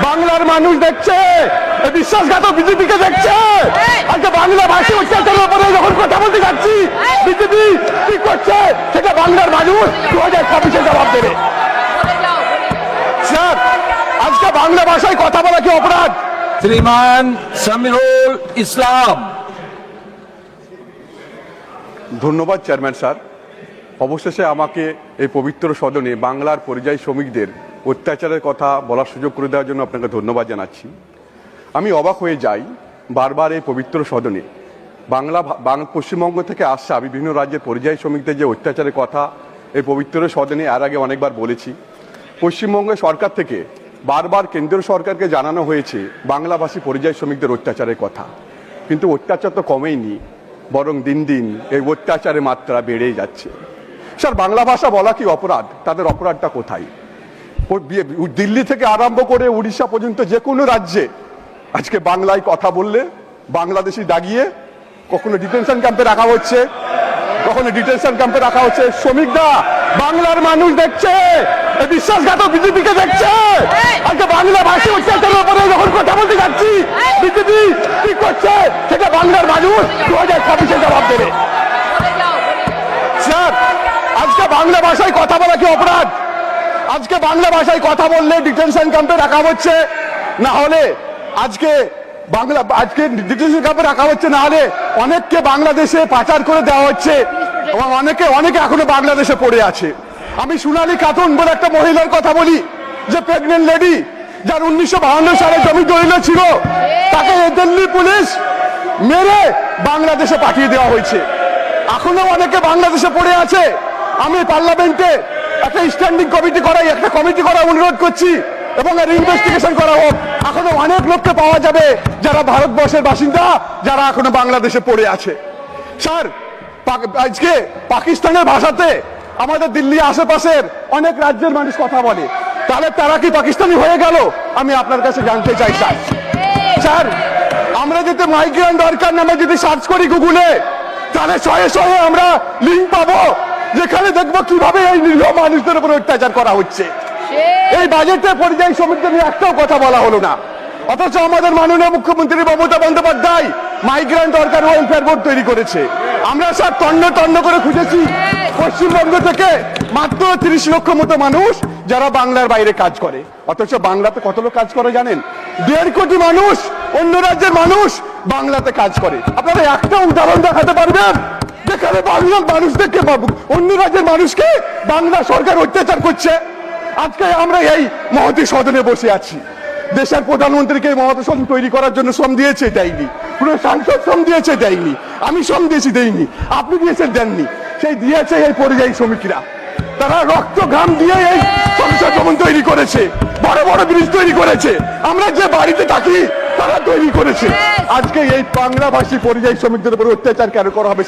বাংলার মানুষ দেখছে, বিশ্বাসঘাতক বিজেপিকে দেখছে। আজকে বাংলা ভাষী অত্যাচারের উপরে যখন কথা বলতে যাচ্ছি, বিজেপি কি করছে সেটা বাংলার মানুষ 2026-এ জবাব দেবে। স্যার, আজকে বাংলা ভাষায় কথা বলা কি অপরাধ? শ্রীমান সামিরুল ইসলাম। ধন্যবাদ চেয়ারম্যান স্যার। অবশেষে আমাকে এই পবিত্র সদনে বাংলার পরিযায়ী শ্রমিকদের অত্যাচারের কথা বলার সুযোগ করে দেওয়ার জন্য আপনাকে ধন্যবাদ জানাচ্ছি। আমি অবাক হয়ে যাই বারবার এই পবিত্র সদনে পশ্চিমবঙ্গ থেকে আসা বিভিন্ন রাজ্যের পরিযায়ী শ্রমিকদের যে অত্যাচারের কথা এই পবিত্র সদনে এর আগে অনেকবার বলেছি। পশ্চিমবঙ্গের সরকার থেকে বারবার কেন্দ্রীয় সরকারকে জানানো হয়েছে বাংলাভাষী পরিযায়ী শ্রমিকদের অত্যাচারের কথা, কিন্তু অত্যাচার তো কমেইনি, বরং দিন দিন এই অত্যাচারের মাত্রা বেড়েই যাচ্ছে। স্যার, বাংলা ভাষা বলা কি অপরাধ? তাদের অপরাধটা কোথায়? দিল্লি থেকে আরম্ভ করে উড়িষ্যা পর্যন্ত যে কোনো রাজ্যে আজকে বাংলায় কথা বললে বাংলাদেশি দাগিয়ে কখনো ডিটেনশন ক্যাম্পে রাখা হচ্ছে, কখনো ডিটেনশন ক্যাম্পে রাখা হচ্ছে। শ্রমিকরা, বাংলার মানুষ দেখছে, বিশ্বাসঘাতক বিজেপিকে দেখছে। আজকে বাংলা ভাষী অত্যাচারের উপরে যখন কথা বলতে যাচ্ছি, বিজেপি কি করছে সেটা বাংলার মানুষ 2026-এ জবাব দেবে। স্যার, আজকে বাংলা ভাষায় কথা বলা কি অপরাধ? আজকে বাংলা ভাষায় কথা বললে ডিটেনশন ক্যাম্পে রাখা হচ্ছে, না হলে আজকে ডিটেনশন ক্যাম্পে রাখা হচ্ছে, না হলে অনেককে বাংলাদেশে পাচার করে দেওয়া হচ্ছে এবং অনেকে এখনো বাংলাদেশে পড়ে আছে। আমি সোনালী খাতুন বলে একটা মহিলার কথা বলি, যে প্রেগনেন্ট লেডি, যার 1952 সালে জমি দলিল ছিল, তাকে দিল্লি পুলিশ মেরে বাংলাদেশে পাঠিয়ে দেওয়া হয়েছে। এখনো অনেকে বাংলাদেশে পড়ে আছে। আমি পার্লামেন্টে একটা স্ট্যান্ডিং কমিটি করার অনুরোধ করছি এবং এর ইনভেস্টিগেশন করা হোক। এখনো অনেক লোককে পাওয়া যাবে যারা ভারতবর্ষের বাসিন্দা, যারা এখনো বাংলাদেশে পড়ে আছে। স্যার, আজকে পাকিস্তানের ভাষাতে আমাদের দিল্লি আশেপাশের অনেক রাজ্যের মানুষ কথা বলে, তাহলে তারা কি পাকিস্তানি হয়ে গেল? আমি আপনার কাছে জানতে চাই স্যার। স্যার, আমরা যদি মাইগ্রেন্ট ওয়ার্কার নামে যদি সার্চ করি গুগলে, তাহলে শয়ে শয়ে আমরা লিঙ্ক পাবো যেখানে দেখবো কিভাবে এই নিরীহ মানুষদের উপর অত্যাচার করা হচ্ছে। এই বাজেটে পরিযায়ী শ্রমিকদের নিয়ে একটাও কথা বলা হলো না, অথচ আমাদের মাননীয় মুখ্যমন্ত্রী Mamata Bandyopadhyay migrant worker welfare board তৈরি করেছে। আমরা স্যার তন্ন করে খুঁজেছি পশ্চিমবঙ্গ থেকে মাত্র 30 লক্ষ মতো মানুষ যারা বাংলার বাইরে কাজ করে, অথচ বাংলাতে কত লোক কাজ করে জানেন? 1.5 কোটি মানুষ, অন্য রাজ্যের মানুষ বাংলাতে কাজ করে। আপনারা একটা উদাহরণ দেখাতে পারবেন যেখানে বাংলার মানুষদেরকে, অন্য রাজ্যের মানুষকে বাংলা সরকার অত্যাচার করছে? আজকে আমরা এই মহতী সদনে বসে আছি। দেশের প্রধানমন্ত্রীকে এই মহতী সদন তৈরি করার জন্য শ্রম দিয়েছে, দেয়নি। পুরো সাংসদ শ্রম দিয়েছে, দেয়নি। আমি শ্রম দিয়েছি, দেয়নি। আপনি দিয়েছেন, দেননি। সেই দিয়েছে এই পরিযায়ী শ্রমিকরা। তারা রক্ত ঘাম দিয়ে এই সংসদ ভবন তৈরি করেছে, বড় বড় ব্রিজ তৈরি করেছে, আমরা যে বাড়িতে থাকি তারা তৈরি করেছে। আজকে এই বাংলাভাষী পরিযায়ী শ্রমিকদের উপর অত্যাচার কেন করা হবে?